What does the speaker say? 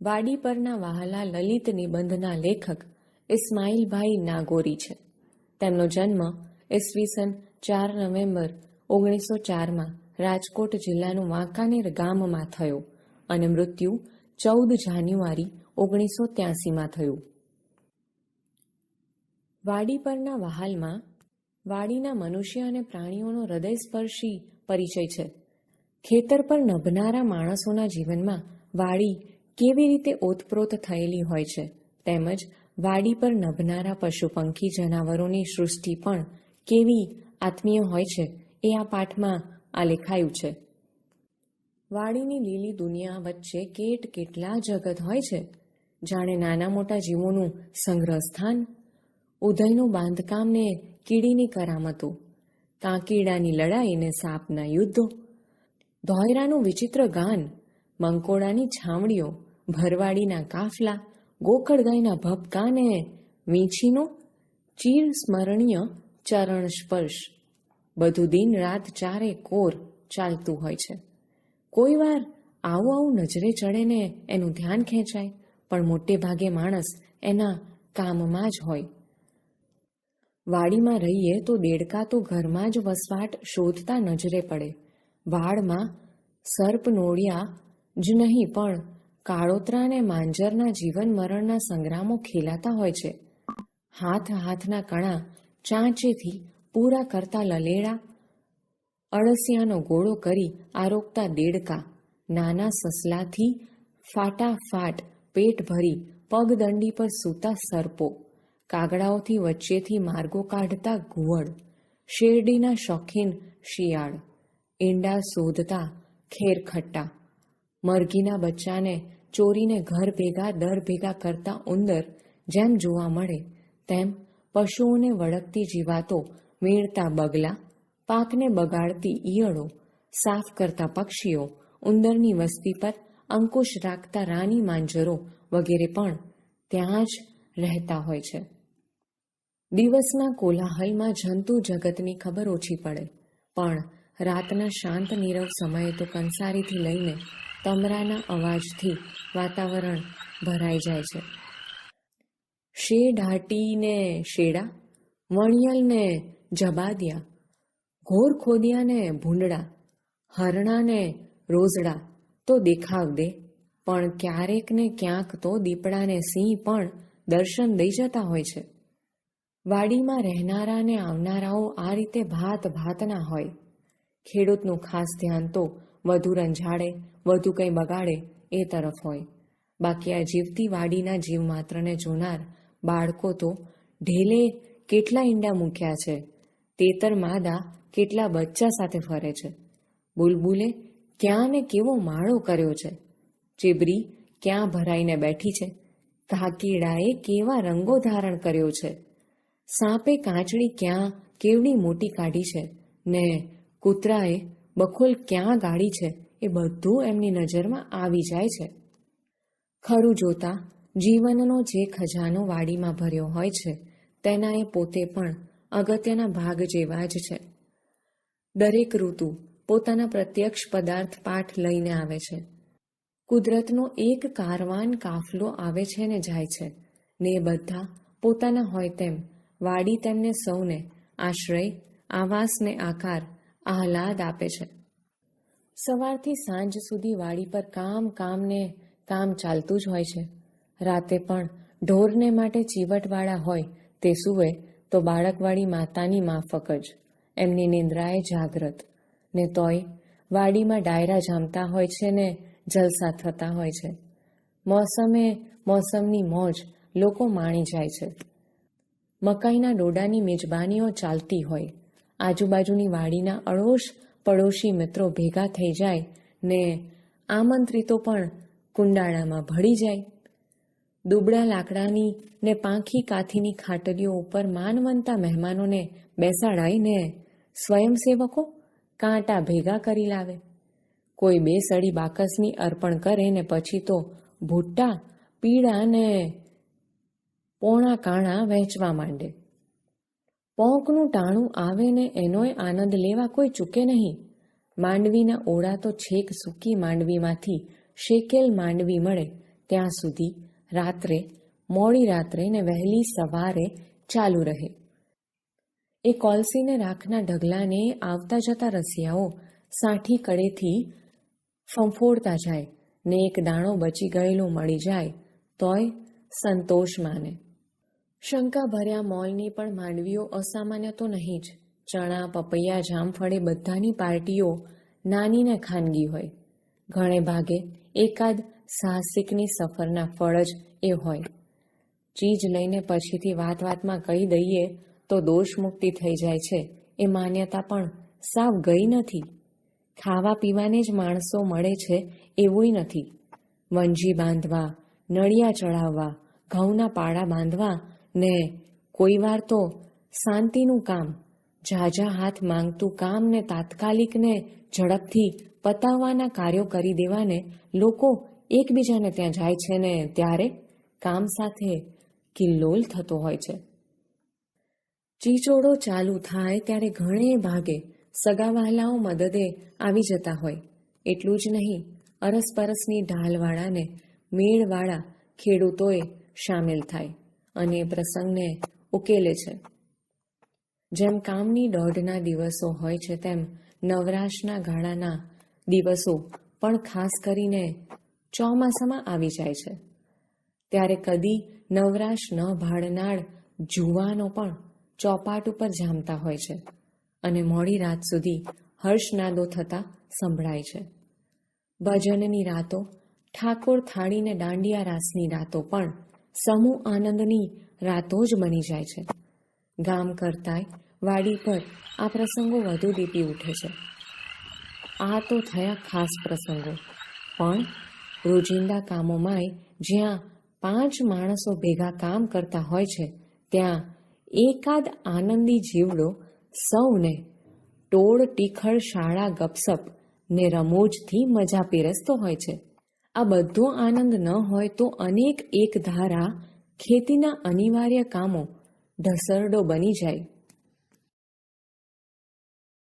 વાડી પરના વહાલા લલિત નિબંધના લેખક ઇસ્માઇલભાઈ નાગોરી છે. તેમનો જન્મ ઈસવીસન 4 નવેમ્બર 1904 રાજકોટ જિલ્લાનું વાંકાનેર ગામમાં થયો અને મૃત્યુ 14 જાન્યુઆરી 1983 થયું. વાડી પરના વહાલમાં વાડીના મનુષ્ય અને પ્રાણીઓનો હૃદયસ્પર્શી પરિચય છે. ખેતર પર નભનારા માણસોના જીવનમાં વાડી કેવી રીતે ઓતપ્રોત થયેલી હોય છે, તેમજ વાડી પર નભનારા પશુ પંખી જનાવરોની સૃષ્ટિ પણ કેવી આત્મીય હોય છે એ આ પાઠમાં આલેખાયું છે. વાડીની લીલી દુનિયા વચ્ચે કેટલા જગત હોય છે, જાણે નાના મોટા જીવોનું સંગ્રહ સ્થાન, ઉધઈનું બાંધકામ ને કીડીની કરામતો, કાંકીડાની લડાઈ ને સાપના યુદ્ધો, ધોયરાનું વિચિત્ર ગાન, મંકોડાની છાવણીઓ, ભરવાડીના કાફલા, ગોકળગાયના ભપકા ને વીંછીનો ચીર સ્મરણીય ચરણ સ્પર્શ, બધું દિન રાત ચારે કોર ચાલતું હોય છે. કોઈ વાર આવું નજરે ચડે ને એનું ધ્યાન ખેંચાય, પણ મોટે ભાગે માણસ એના કામમાં જ હોય. વાડીમાં રહીએ તો દેડકા તો ઘરમાં જ વસવાટ શોધતા નજરે પડે. વાડમાં સર્પ નોળિયા જ નહીં પણ કાળોતરા અને માંજરના જીવન મરણના સંગ્રામો ખેલાતા હોય છે. હાથના કણા ચાંચેથી પૂરા કરતા લલેડા, અળસિયાનો ગોળો કરી આરોગતા દેડકા, નાના સસલાથી ફાટાફાટ પેટ ભરી પગદંડી પર સૂતા સર્પો, કાગડાઓથી વચ્ચેથી માર્ગો કાઢતા ઘુવડ, શેરડીના શોખીન શિયાળ, ઈંડા શોધતા ખેરખટ્ટા, મરઘીના બચ્ચાને ચોરીને ઘર દર ભેગા કરતા ઉંદર જેમ જોવા મળે, તેમ પશુઓને વળગતી જીવાતો વીણતા બગલા, પાકને બગાડતી ઈયળો, સાફ કરતા પક્ષીઓ, ઉંદરની વસ્તી પર અંકુશ રાખતા રાની માંજરો વગેરે પણ ત્યાં જ રહેતા હોય છે. દિવસના કોલાહલમાં જંતુ જગતની ખબર ઓછી પડે, પણ રાતના શાંત નીરવ સમયે તો કંસારીથી લઈને તમરાના અવાજથી વાતાવરણ ભરાઈ જાય છે. શેઢાટી ને શેડા, વણિયલ ને જબાદિયા, ઘોર ખોદિયા ને ભૂંડડા, હરણા ને રોઝડા તો દેખાવ દે, પણ ક્યારેક ને ક્યાંક તો દીપડા ને સિંહ પણ દર્શન દઈ જતા હોય છે. વાડીમાં રહેનારા ને આવનારાઓ આ રીતે ભાતના હોય. ખેડૂતનું ખાસ ધ્યાન તો વધુ રંજાડે, વધુ કંઈ બગાડે એ તરફ હોય. બાકી આ જીવતી વાડીના જીવ માત્રને જોનાર બાળકો તો ઢેલે કેટલા ઈંડા મૂક્યા છે, તેતર માદા કેટલા બચ્ચા સાથે ફરે છે, બુલબુલે ક્યાં ને કેવો માળો કર્યો છે, ચીબરી ક્યાં ભરાઈને બેઠી છે, કાકીડાએ કેવા રંગો ધારણ કર્યો છે, સાપે કાંચડી ક્યાં કેવડી મોટી કાઢી છે, ને કૂતરાએ બખોલ ક્યાં ગાળી છે, એ બધું એમની નજરમાં આવી જાય છે. ખરું જોતા જીવનનો જે ખજાનો વાડીમાં ભર્યો હોય છે, તેના એ પોતે પણ અગત્યના ભાગ જેવા જ છે. દરેક ઋતુ પોતાના પ્રત્યક્ષ પદાર્થ પાઠ લઈને આવે છે. કુદરતનો એક કારવાન કાફલો આવે છે ને જાય છે, ને એ બધા પોતાના હોય તેમ વાડી તેમને સૌને આશ્રય, આવાસ ને આકાર, આહલાદ આપે છે. સવારથી સાંજ સુધી વાડી પર કામ ચાલતું જ હોય છે. રાતે પણ ઢોરને માટે ચીવટવાળા હોય તે સૂવે તો બાળકવાળી માતાની માફક જ એમની નિંદ્રાએ જાગ્રત, ને તોય વાડીમાં ડાયરા જામતા હોય છે ને જલસા થતા હોય છે. મોસમની મોજ લોકો માણી જાય છે. મકાઈના ડોડાની મેજબાનીઓ ચાલતી હોય. આજુબાજુની વાડીના અડોશ પડોશી મિત્રો ભેગા થઈ જાય ને આમંત્રિતો પણ કુંડાળામાં ભળી જાય. દુબળા લાકડાની ને પાંખી કાથીની ખાટલીઓ ઉપર માનવંતા મહેમાનોને બેસાડાઈને સ્વયંસેવકો કાંટા ભેગા કરી લાવે. કોઈ 2 સળી બાકસની અર્પણ કરે ને પછી તો ભૂટ્ટા, પીળા ને પોણા કાણા વહેંચવા માંડે. પોંકનું ટાણું આવે ને એનોય આનંદ લેવા કોઈ ચૂકે નહીં. માંડવીના ઓળા તો છેક સૂકી માંડવીમાંથી શેકેલ માંડવી મળે ત્યાં સુધી રાત્રે, મોડી રાત્રે ને વહેલી સવારે ચાલુ રહે. એ કોલસીને રાખના ઢગલાને આવતા જતા રસિયાઓ સાઠી કડેથી ફંફોડતા જાય ને એક દાણો બચી ગયેલો મળી જાય તોય સંતોષ માને. શંકા ભર્યા મોલની પણ માંડવીઓ અસામાન્ય તો નહીં જ. ચણા, પપૈયા, જામફળે બધાની પાર્ટીઓ નાની ને ખાનગી હોય. ઘણે ભાગે એકાદ સાહસિકની સફરના ફળ જ એ હોય. ચીજ લઈને પછીથી વાતમાં કહી દઈએ તો દોષ મુક્તિ થઈ જાય છે એ માન્યતા પણ સાવ ગઈ નથી. ખાવા પીવાને જ માણસો મળે છે એવુંય નથી. વંજી બાંધવા, નળિયા ચડાવવા, ઘઉંના પાડા બાંધવા ને કોઈ વાર તો શાંતિનું કામ, ઝાઝા હાથ માંગતું કામ ને તાત્કાલિક ને ઝડપથી પતાવવાના કાર્યો કરી દેવાને લોકો એકબીજાને ત્યાં જાય છે ને ત્યારે કામ સાથે કિલ્લોલ થતો હોય છે. ચીચોડો ચાલુ થાય ત્યારે ઘણે ભાગે સગાવહાલાઓ મદદે આવી જતા હોય. એટલું જ નહીં, અરસપરસની ઢાલવાળા ને મેળવાળા ખેડૂતોએ સામેલ થાય અને પ્રસંગને ઉકેલે છે. જેમ કામની દોઢના દિવસો હોય છે તેમ નવરાશના ગાળાના દિવસો પણ ખાસ કરીને ચોમાસામાં આવી જાય છે. ત્યારે કદી નવરાશ ન ભાળનાર જુવાનો પણ ચોપાટ ઉપર જામતા હોય છે અને મોડી રાત સુધી હર્ષનાદો થતા સંભળાય છે. ભજનની રાતો, ઠાકોર થાળીને દાંડિયા રાસની રાતો પણ સમૂહ આનંદની રાતો જ બની જાય છે. ગામ કરતાંય વાડી પર આ પ્રસંગો વધુ દીપી ઉઠે છે. આ તો થયા ખાસ પ્રસંગો, પણ રોજિંદા કામોમાંય જ્યાં 5 માણસો ભેગા કામ કરતા હોય છે ત્યાં એકાદ આનંદી જીવડો સૌને ટોળ ટીખળ શાળા ગપસપ ને રમૂજથી મજા પીરસતો હોય છે. આ બધો આનંદ ન હોય તો અનેક એક ધારા ખેતીના અનિવાર્ય કામો ઢસરડો બની જાય.